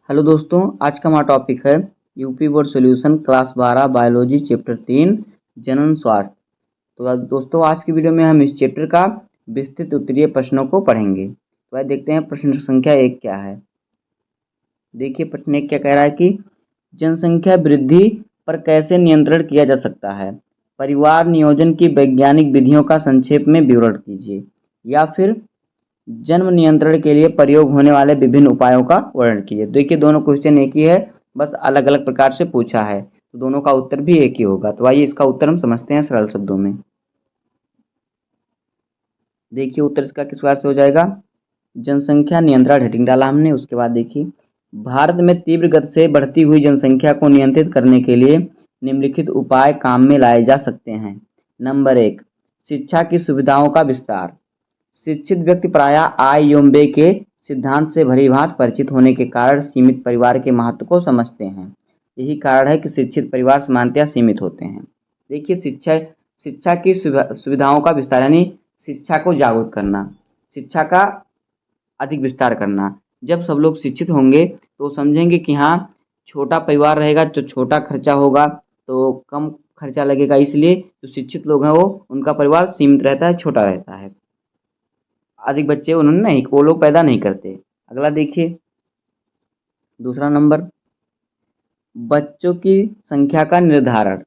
Hello दोस्तों, आज का हमारा टॉपिक है UP board solution class 12 biology chapter 3 जनन स्वास्थ्य। तो दोस्तों, आज की वीडियो में हम इस चैप्टर का विस्तृत उत्तरीय प्रश्नों को पढ़ेंगे। तो आइए देखते हैं प्रश्न संख्या 1 क्या है। देखिए प्रश्न 1 क्या कह रहा है कि जनसंख्या वृद्धि पर कैसे नियंत्रण किया जा सकता है। परिवार नियोजन की वैज्ञानिक विधियों का संक्षेप में विवरण कीजिए, या फिर जन्म नियंत्रण के लिए प्रयोग होने वाले विभिन्न उपायों का वर्णन कीजिए। देखिए दोनों क्वेश्चन एक ही है, बस अलग अलग प्रकार से पूछा है, तो दोनों का उत्तर भी एक ही होगा। तो आइए इसका उत्तर हम समझते हैं सरल शब्दों में। देखिए उत्तर इसका किस प्रकार से हो जाएगा। जनसंख्या नियंत्रण हेडिंग डाला हमने, उसके बाद देखिए भारत में तीव्र गति से बढ़ती हुई जनसंख्या को नियंत्रित करने के लिए निम्नलिखित उपाय काम में लाए जा सकते हैं। नंबर 1, शिक्षा की सुविधाओं का विस्तार। शिक्षित व्यक्ति प्रायः आय एवं व्यय के सिद्धांत से भलीभांति परिचित होने के कारण सीमित परिवार के महत्व को समझते हैं। यही कारण है कि शिक्षित परिवार सामान्यतः सीमित होते हैं। देखिए शिक्षा शिक्षा की सुविधाओं का विस्तार यानी शिक्षा को जागरूक करना, शिक्षा का अधिक विस्तार करना। जब सब लोग शिक्षित होंगे तो समझेंगे कि हाँ, छोटा परिवार रहेगा तो छोटा खर्चा होगा, तो कम खर्चा लगेगा, इसलिए जो शिक्षित लोग हैं वो उनका परिवार सीमित रहता है, छोटा रहता है, अधिक बच्चे उन्होंने नहीं वो लोग पैदा नहीं करते। अगला देखिए दूसरा नंबर, बच्चों की संख्या का निर्धारण।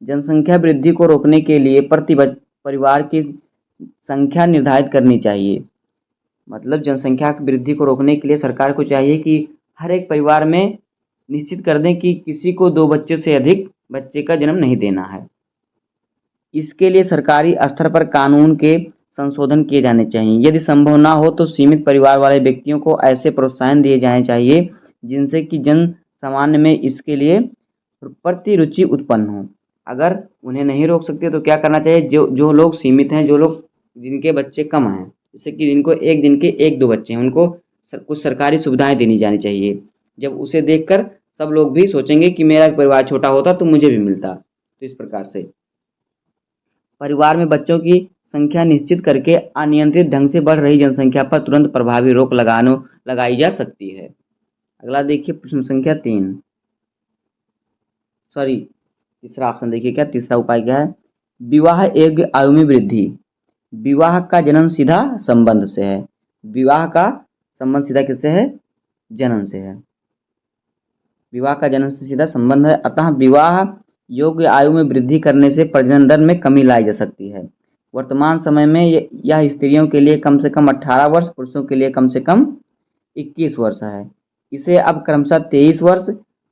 जनसंख्या वृद्धि को रोकने के लिए प्रति परिवार की संख्या निर्धारित करनी चाहिए। मतलब जनसंख्या की वृद्धि को रोकने के लिए सरकार को चाहिए कि हर एक परिवार में निश्चित कर दें कि किसी को 2 बच्चे से अधिक बच्चे का जन्म नहीं देना है। इसके लिए सरकारी स्तर पर कानून के संशोधन किए जाने चाहिए। यदि संभव ना हो तो सीमित परिवार वाले व्यक्तियों को ऐसे प्रोत्साहन दिए जाने चाहिए जिनसे कि जन सामान्य में इसके लिए प्रति रुचि उत्पन्न हो। अगर उन्हें नहीं रोक सकते तो क्या करना चाहिए, जो जो लोग सीमित हैं, जो लोग जिनके बच्चे कम हैं, जैसे कि जिनको एक दिन के 1-2 बच्चे हैं, उनको कुछ सरकारी सुविधाएं देनी जानी चाहिए। जब उसे देखकर सब लोग भी सोचेंगे कि मेरा परिवार छोटा होता तो मुझे भी मिलता। तो इस प्रकार से परिवार में बच्चों की संख्या निश्चित करके अनियंत्रित ढंग से बढ़ रही जनसंख्या पर तुरंत प्रभावी रोक लगाई जा सकती है। अगला देखिए प्रश्न संख्या 3, सॉरी तीसरा ऑप्शन देखिए, क्या तीसरा उपाय क्या है। विवाह योग्य आयु में वृद्धि। विवाह का जनन सीधा संबंध से है। विवाह का संबंध सीधा किससे है, जनन से है। विवाह का जनन से सीधा संबंध है, अतः विवाह योग्य आयु में वृद्धि करने से प्रजनन दर में कमी लाई जा सकती है। वर्तमान समय में यह स्त्रियों के लिए कम से कम 18 वर्ष, पुरुषों के लिए कम से कम 21 वर्ष है। इसे अब क्रमशः 23 वर्ष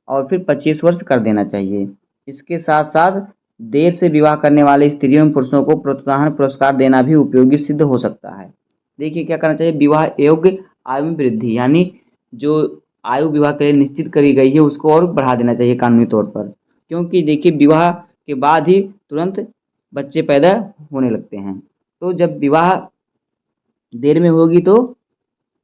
और फिर 25 वर्ष कर देना चाहिए। इसके साथ साथ देर से विवाह करने वाले स्त्रियों एवं पुरुषों को प्रोत्साहन पुरस्कार देना भी उपयोगी सिद्ध हो सकता है। देखिए क्या करना चाहिए, विवाह योग्य आयु में वृद्धि यानी जो आयु विवाह के लिए निश्चित करी गई है उसको और बढ़ा देना चाहिए कानूनी तौर पर, क्योंकि देखिए विवाह के बाद ही तुरंत बच्चे पैदा होने लगते हैं। तो जब विवाह देर में होगी तो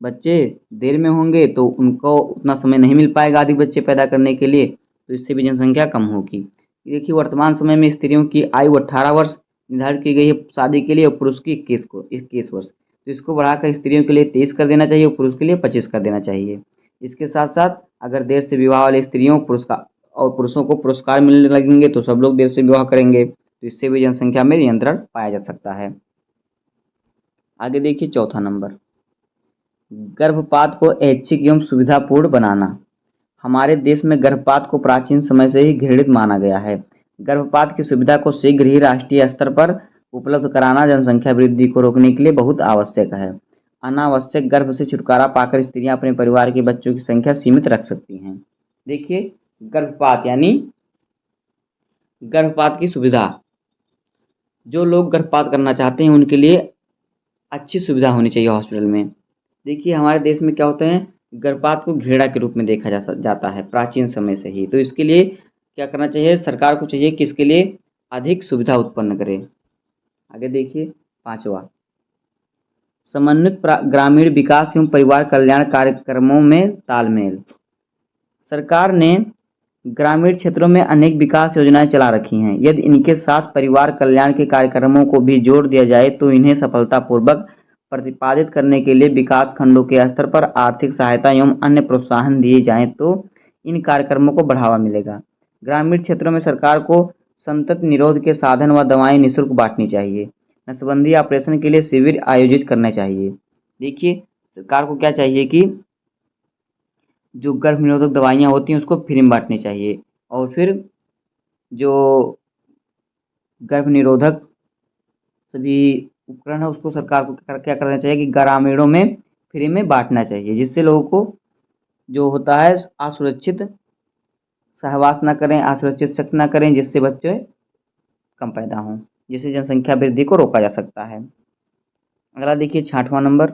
बच्चे देर में होंगे तो उनको उतना समय नहीं मिल पाएगा अधिक बच्चे पैदा करने के लिए, तो इससे भी जनसंख्या कम होगी। देखिए वर्तमान समय में स्त्रियों की आयु 18 वर्ष निर्धारित की गई है शादी के लिए और पुरुष की 21 वर्ष, तो इसको बढ़ाकर स्त्रियों के लिए 23 कर देना चाहिए और पुरुष के लिए 25 कर देना चाहिए। इसके साथ साथ अगर देर से विवाह वाली स्त्रियों पुरुषों को पुरस्कार मिलने लगेंगे तो सब लोग देर से विवाह करेंगे, तो इससे भी जनसंख्या में नियंत्रण पाया जा सकता है। आगे देखिए चौथा नंबर, गर्भपात को ऐच्छिक एवं सुविधापूर्ण बनाना। हमारे देश में गर्भपात को प्राचीन समय से ही घृणित माना गया है। गर्भपात की सुविधा को शीघ्र ही राष्ट्रीय स्तर पर उपलब्ध कराना जनसंख्या वृद्धि को रोकने के लिए बहुत आवश्यक है। अनावश्यक गर्भ से छुटकारा पाकर स्त्रियां अपने परिवार के बच्चों की संख्या सीमित रख सकती हैं। देखिए गर्भपात यानी गर्भपात की सुविधा, जो लोग गर्भपात करना चाहते हैं उनके लिए अच्छी सुविधा होनी चाहिए हॉस्पिटल में। देखिए हमारे देश में क्या होते हैं, गर्भपात को घृणा के रूप में देखा जाता है प्राचीन समय से ही, तो इसके लिए क्या करना चाहिए, सरकार को चाहिए कि इसके लिए अधिक सुविधा उत्पन्न करे। आगे देखिए पांचवा, समन्वित ग्रामीण विकास एवं परिवार कल्याण कार्यक्रमों में तालमेल। सरकार ने ग्रामीण क्षेत्रों में अनेक विकास योजनाएं चला रखी हैं। यदि इनके साथ परिवार कल्याण के कार्यक्रमों को भी जोड़ दिया जाए तो इन्हें सफलतापूर्वक प्रतिपादित करने के लिए विकास खंडों के स्तर पर आर्थिक सहायता एवं अन्य प्रोत्साहन दिए जाएं तो इन कार्यक्रमों को बढ़ावा मिलेगा। ग्रामीण क्षेत्रों में सरकार को संतत निरोध के साधन व दवाएं निःशुल्क बांटनी चाहिए। नसबंदी ऑपरेशन के लिए शिविर आयोजित करने चाहिए। देखिए, सरकार को क्या चाहिए कि जो गर्भ निरोधक दवाइयाँ होती हैं उसको फ्री में बांटनी चाहिए, और फिर जो गर्भ निरोधक सभी उपकरण है उसको सरकार को क्या करना चाहिए कि ग्रामीणों में फ्री में बांटना चाहिए, जिससे लोगों को जो होता है असुरक्षित सहवास ना करें, असुरक्षित सेक्स ना करें, जिससे बच्चे कम पैदा हों, जिससे जनसंख्या वृद्धि को रोका जा सकता है। अगला देखिए 6वां नंबर,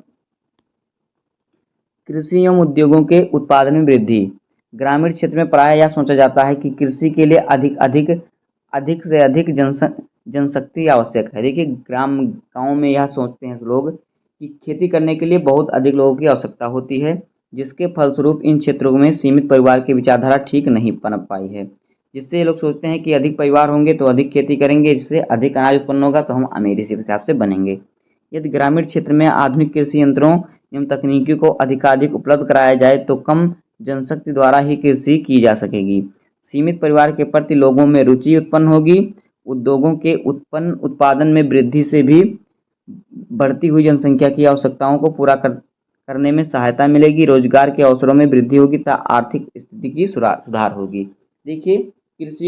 कृषि एवं उद्योगों के उत्पादन में वृद्धि। ग्रामीण क्षेत्र में प्रायः यह सोचा जाता है कि कृषि के लिए अधिक से अधिक जनशक्ति आवश्यक है। देखिए, गाँव में यह सोचते हैं लोग कि खेती करने के लिए बहुत अधिक लोगों की आवश्यकता होती है, जिसके फलस्वरूप इन क्षेत्रों में सीमित परिवार की विचारधारा ठीक नहीं पनप पाई है। जिससे ये लोग सोचते हैं कि अधिक परिवार होंगे तो अधिक खेती करेंगे, जिससे अधिक अनाज उत्पन्न होगा तो हम अमीर इसी हिसाब से बनेंगे। यदि ग्रामीण क्षेत्र में आधुनिक कृषि यंत्रों एवं तकनीकी को अधिकाधिक उपलब्ध कराया जाए तो कम जनशक्ति द्वारा ही कृषि की जा सकेगी। सीमित परिवार के प्रति लोगों में रुचि उत्पन्न होगी। उद्योगों के उत्पादन में वृद्धि से भी बढ़ती हुई जनसंख्या की आवश्यकताओं को पूरा करने में सहायता मिलेगी। रोजगार के अवसरों में वृद्धि होगी तथा आर्थिक स्थिति की सुधार होगी। देखिए, कृषि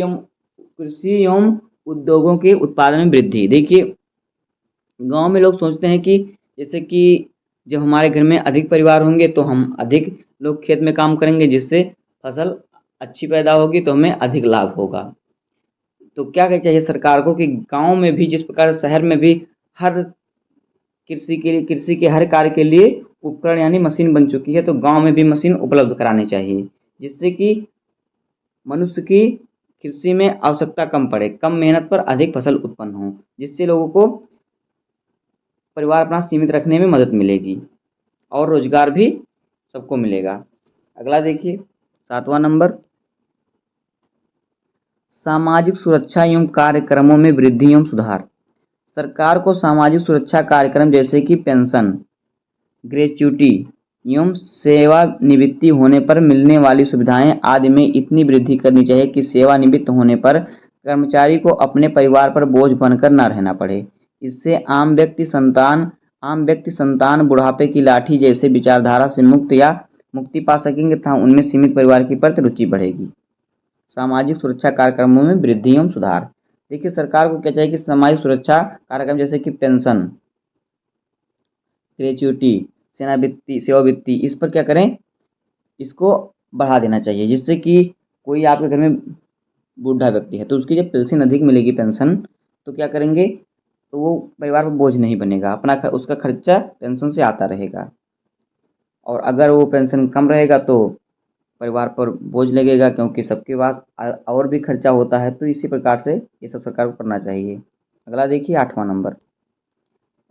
एवं उद्योगों के उत्पादन में वृद्धि। देखिए, गांव में लोग सोचते हैं कि जैसे कि जब हमारे घर में अधिक परिवार होंगे तो हम अधिक लोग खेत में काम करेंगे, जिससे फसल अच्छी पैदा होगी तो हमें अधिक लाभ होगा। तो क्या करना चाहिए सरकार को कि गांव में भी जिस प्रकार शहर में भी हर कृषि के हर कार्य के लिए उपकरण यानी मशीन बन चुकी है, तो गांव में भी मशीन उपलब्ध करानी चाहिए, जिससे कि मनुष्य की कृषि में आवश्यकता कम पड़े, कम मेहनत पर अधिक फसल उत्पन्न हो, जिससे लोगों को परिवार अपना सीमित रखने में मदद मिलेगी और रोजगार भी सबको मिलेगा। अगला देखिए 7वां नंबर, सामाजिक सुरक्षा एवं कार्यक्रमों में वृद्धि एवं सुधार। सरकार को सामाजिक सुरक्षा कार्यक्रम जैसे कि पेंशन, ग्रेच्युटी एवं सेवानिवृत्ति होने पर मिलने वाली सुविधाएं आदि में इतनी वृद्धि करनी चाहिए कि सेवानिवृत्त होने पर कर्मचारी को अपने परिवार पर बोझ बनकर न रहना पड़े। इससे आम व्यक्ति संतान बुढ़ापे की लाठी जैसे विचारधारा से मुक्ति पा सकेंगे तथा उनमें सीमित परिवार की प्रति रुचि बढ़ेगी। सामाजिक सुरक्षा कार्यक्रमों में वृद्धि एवं सुधार। देखिए, सरकार को क्या चाहिए कि सामाजिक सुरक्षा कार्यक्रम जैसे कि पेंशन, ग्रेच्युटी, सेवावृत्ति इस पर क्या करें, इसको बढ़ा देना चाहिए, जिससे कि कोई आपके घर में बूढ़ा व्यक्ति है तो उसकी जब पेंशन अधिक मिलेगी, पेंशन, तो क्या करेंगे, तो वो परिवार पर बोझ नहीं बनेगा, उसका खर्चा पेंशन से आता रहेगा। और अगर वो पेंशन कम रहेगा तो परिवार पर बोझ लगेगा, क्योंकि सबके पास और भी खर्चा होता है। तो इसी प्रकार से ये सब सरकार को करना चाहिए। अगला देखिए 8वां नंबर,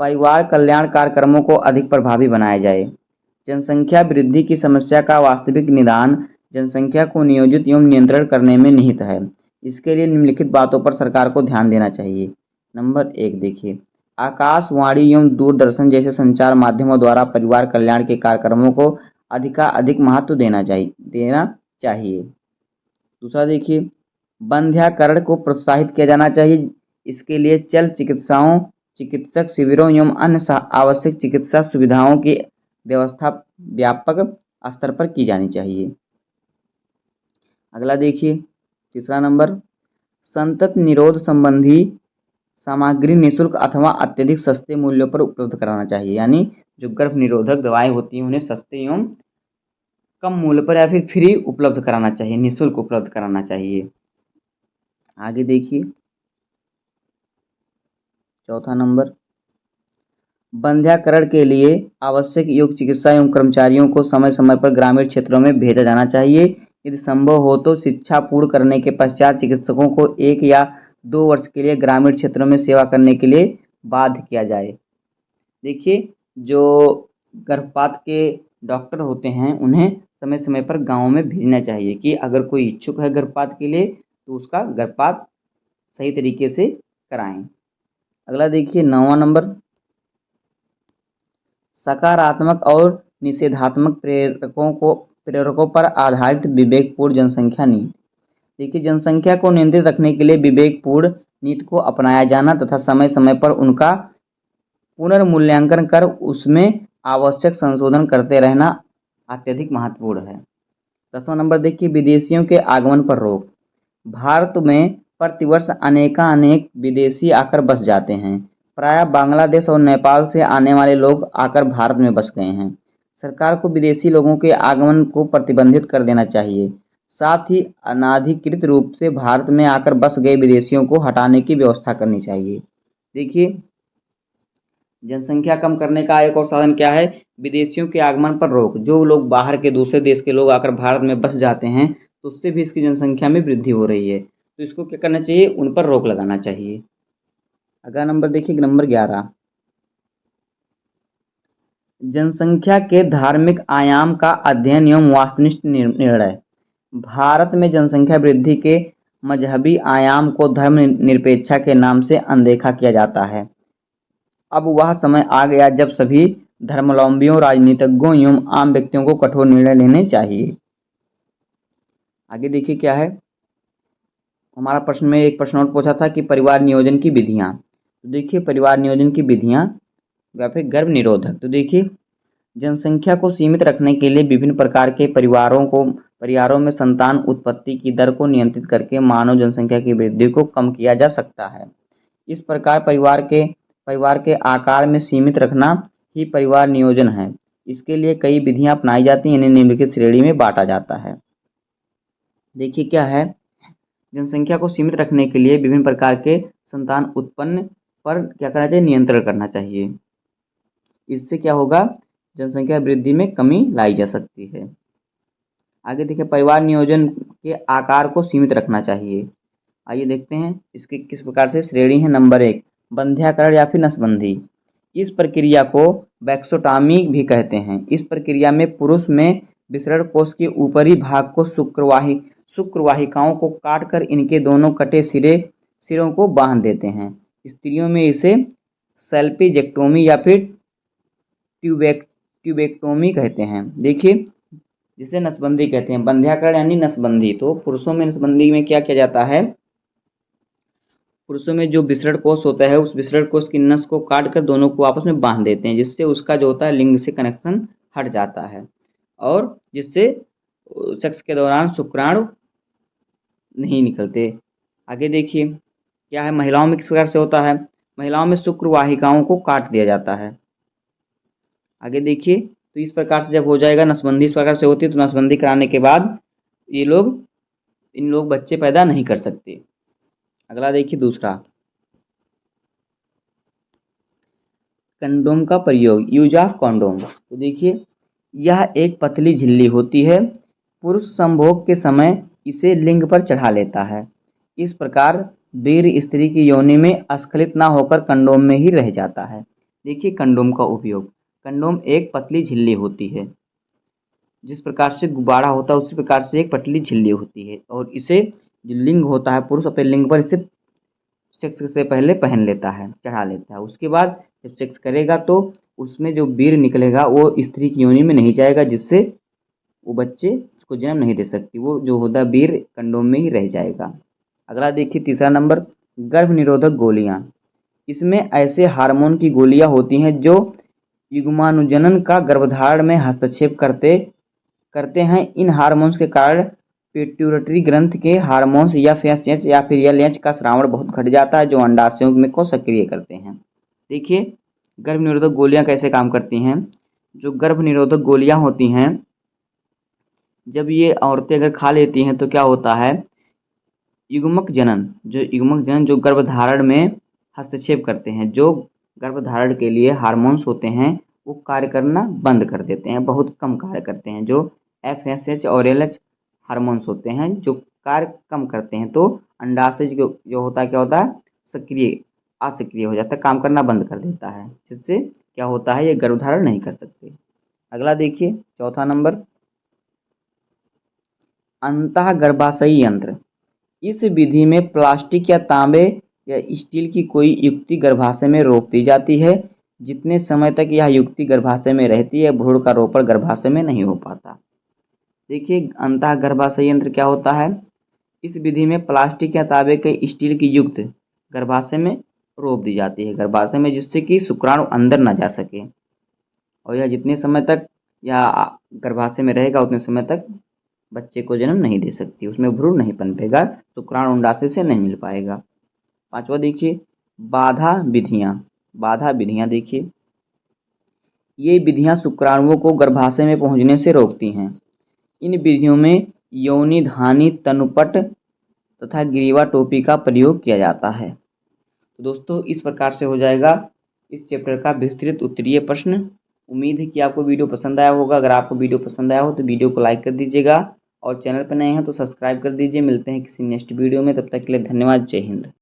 परिवार कल्याण कार्यक्रमों को अधिक प्रभावी बनाया जाए। जनसंख्या वृद्धि की समस्या का वास्तविक निदान जनसंख्या को नियोजित एवं नियंत्रण करने में निहित है। इसके लिए निम्नलिखित बातों पर सरकार को ध्यान देना चाहिए। नंबर 1 देखिए, आकाशवाणी एवं दूरदर्शन जैसे संचार माध्यमों द्वारा परिवार कल्याण के कार्यक्रमों को अधिक महत्व देना चाहिए। दूसरा देखिए, वंध्याकरण को प्रोत्साहित किया जाना चाहिए। इसके लिए चिकित्सक शिविरों एवं अन्य आवश्यक चिकित्सा सुविधाओं की व्यवस्था व्यापक स्तर पर की जानी चाहिए। अगला देखिए तीसरा नंबर, संतत निरोध संबंधी सामग्री निःशुल्क अथवा अत्यधिक सस्ते मूल्यों पर उपलब्ध कराना चाहिए। यानी जो गर्भ निरोधक दवाएं होती हैं उन्हें सस्ते एवं कम मूल्य पर या फिर फ्री उपलब्ध कराना चाहिए, निःशुल्क उपलब्ध कराना चाहिए। आगे देखिए चौथा नंबर, वंध्याकरण के लिए आवश्यक योग चिकित्सा एवं कर्मचारियों को समय समय पर ग्रामीण क्षेत्रों में भेजा जाना चाहिए। यदि संभव हो तो शिक्षा पूर्ण करने के पश्चात चिकित्सकों को 1 या 2 वर्ष के लिए ग्रामीण क्षेत्रों में सेवा करने के लिए बाध्य किया जाए। देखिए, जो गर्भपात के डॉक्टर होते हैं उन्हें समय समय पर गाँव में भेजना चाहिए कि अगर कोई इच्छुक है गर्भपात के लिए तो उसका गर्भपात सही तरीके से कराएं। अगला देखिए 9वां नंबर, सकारात्मक और निषेधात्मक प्रेरकों पर आधारित विवेकपूर्ण जनसंख्या नीति। देखिए, जनसंख्या को नियंत्रित रखने के लिए विवेकपूर्ण नीति को अपनाया जाना तथा समय समय पर उनका पुनर्मूल्यांकन कर उसमें आवश्यक संशोधन करते रहना अत्यधिक महत्वपूर्ण है। 10वां नंबर देखिए, विदेशियों के आगमन पर रोक। भारत में प्रतिवर्ष अनेक विदेशी आकर बस जाते हैं। प्रायः बांग्लादेश और नेपाल से आने वाले लोग आकर भारत में बस गए हैं। सरकार को विदेशी लोगों के आगमन को प्रतिबंधित कर देना चाहिए। साथ ही अनाधिकृत रूप से भारत में आकर बस गए विदेशियों को हटाने की व्यवस्था करनी चाहिए। देखिए, जनसंख्या कम करने का एक और साधन क्या है? विदेशियों के आगमन पर रोक। जो लोग बाहर के दूसरे देश के लोग आकर भारत में बस जाते हैं तो उससे भी इसकी जनसंख्या में वृद्धि हो रही है, तो इसको क्या करना चाहिए? उन पर रोक लगाना चाहिए। अगला नंबर देखिए, नंबर 11, जनसंख्या के धार्मिक आयाम का अध्ययन एवं वास्तुनिष्ठ निर्णय। भारत में जनसंख्या वृद्धि के मजहबी आयाम को धर्मनिरपेक्षता के नाम से अनदेखा किया जाता है। अब वह समय आ गया जब सभी धर्मावलंबियों, राजनीतिज्ञों एवं आम व्यक्तियों को कठोर निर्णय लेने चाहिए। आगे देखिए क्या है, हमारा प्रश्न में एक प्रश्न और पूछा था कि परिवार नियोजन की विधियां। तो देखिए, परिवार नियोजन की विधियां या फिर गर्भ निरोधक। तो देखिए, जनसंख्या को सीमित रखने के लिए विभिन्न प्रकार के परिवारों में संतान उत्पत्ति की दर को नियंत्रित करके मानव जनसंख्या की वृद्धि को कम किया जा सकता है। इस प्रकार परिवार के आकार में सीमित रखना ही परिवार नियोजन है। इसके लिए कई विधियां अपनाई जाती हैं, इन्हें निम्नलिखित श्रेणी में बांटा जाता है। देखिए क्या है, जनसंख्या को सीमित रखने के लिए विभिन्न प्रकार के संतान उत्पन्न पर क्या करना चाहिए? नियंत्रण करना चाहिए। इससे क्या होगा? जनसंख्या वृद्धि में कमी लाई जा सकती है। आगे देखिए, परिवार नियोजन के आकार को सीमित रखना चाहिए। आइए देखते हैं इसके किस प्रकार से श्रेणी है। नंबर 1, बंध्याकरण या फिर नसबंदी। इस प्रक्रिया को वैक्सोटॉमी भी कहते हैं। इस प्रक्रिया में पुरुष में विसरण कोश के ऊपरी भाग को शुक्रवाहिकाओं को काटकर इनके दोनों कटे सिरों को बांध देते हैं। स्त्रियों में इसे सैल्पिजेक्टोमी या फिर ट्यूबेक्टोमी कहते हैं। देखिए, जिसे नसबंदी कहते हैं, बंध्याकरण यानी नसबंदी। तो पुरुषों में नसबंदी में क्या किया जाता है? पुरुषों में जो विसरण कोष होता है उस विसरण कोष की नस को काट कर दोनों को आपस में बांध देते हैं, जिससे उसका जो होता है लिंग से कनेक्शन हट जाता है और जिससे सेक्स के दौरान शुक्राणु नहीं निकलते। आगे देखिए क्या है, महिलाओं में किस प्रकार से होता है? महिलाओं में शुक्र वाहिकाओं को काट दिया जाता है। आगे देखिए, तो इस प्रकार से जब हो जाएगा, नसबंदी इस प्रकार से होती है, तो नसबंदी कराने के बाद इन लोग बच्चे पैदा नहीं कर सकते। अगला देखिए दूसरा, कंडोम का प्रयोग, यूज ऑफ कंडोम। तो देखिए, यह एक पतली झिल्ली होती है। पुरुष संभोग के समय इसे लिंग पर चढ़ा लेता है। इस प्रकार वीर्य स्त्री की योनि में स्खलित न होकर कंडोम में ही रह जाता है। देखिए कंडोम का उपयोग, कंडोम एक पतली झिल्ली होती है, जिस प्रकार से गुब्बारा होता है उसी प्रकार से एक पतली झिल्ली होती है, और इसे जो लिंग होता है पुरुष अपने लिंग पर इसे सेक्स से पहले पहन लेता है, चढ़ा लेता है। उसके बाद जब सेक्स करेगा तो उसमें जो वीर्य निकलेगा वो स्त्री की योनि में नहीं जाएगा, जिससे वो बच्चे को जन्म नहीं दे सकती। वो जो होता है वीर्य कंडोम में ही रह जाएगा। अगला देखिए तीसरा नंबर, गर्भ निरोधक गोलियां। इसमें ऐसे हार्मोन की गोलियां होती हैं जो युग्मानुजनन का गर्भधारण में हस्तक्षेप करते हैं। इन हार्मोन्स के कारण पिट्यूटरी ग्रंथ के हार्मोन्स या FSH या फिर LH का स्रावण बहुत घट जाता है, जो अंडाशयों में को सक्रिय करते हैं। देखिए गर्भ निरोधक गोलियां कैसे काम करती हैं। जो गर्भ निरोधक गोलियां होती हैं, जब ये औरतें अगर खा लेती हैं तो क्या होता है, युग्मक जनन जो गर्भधारण में हस्तक्षेप करते हैं, जो गर्भधारण के लिए हार्मोन्स होते हैं वो कार्य करना बंद कर देते हैं, बहुत कम कार्य करते हैं। जो FSH और LH हार्मोन्स होते हैं जो कार्य कम करते हैं, तो अंडाशय जो होता है क्या होता है, असक्रिय हो जाता है, काम करना बंद कर देता है, जिससे क्या होता है ये गर्भधारण नहीं कर सकते। अगला देखिए चौथा नंबर, अंतः गर्भाशयी यंत्र। इस विधि में प्लास्टिक या तांबे या स्टील की कोई युक्ति गर्भाशय में रोक दी जाती है। जितने समय तक यह युक्ति गर्भाशय में रहती है भ्रूण का रोपण गर्भाशय में नहीं हो पाता। देखिए अंतः गर्भाशय यंत्र क्या होता है। इस विधि में प्लास्टिक या तांबे के स्टील की युक्त गर्भाशय में रोप दी जाती है गर्भाशय में, जिससे कि शुक्राणु अंदर ना जा सके और यह जितने समय तक यह गर्भाशय में रहेगा उतने समय तक बच्चे को जन्म नहीं दे सकती, उसमें भ्रूण नहीं पनपेगा, शुक्राणु अंडाशय से नहीं मिल पाएगा। पांचवा देखिए बाधा विधियां देखिए ये विधियां शुक्राणुओं को गर्भाशय में पहुंचने से रोकती हैं। इन विधियों में योनिधानी तनुपट तथा ग्रीवा टोपी का प्रयोग किया जाता है। तो दोस्तों इस प्रकार से हो जाएगा इस चैप्टर का विस्तृत उत्तरीय प्रश्न। उम्मीद है कि आपको वीडियो पसंद आया होगा। अगर आपको वीडियो पसंद आया हो तो वीडियो को लाइक कर दीजिएगा और चैनल पर नए हैं तो सब्सक्राइब कर दीजिए। मिलते हैं किसी नेक्स्ट वीडियो में, तब तक के लिए धन्यवाद। जय हिंद।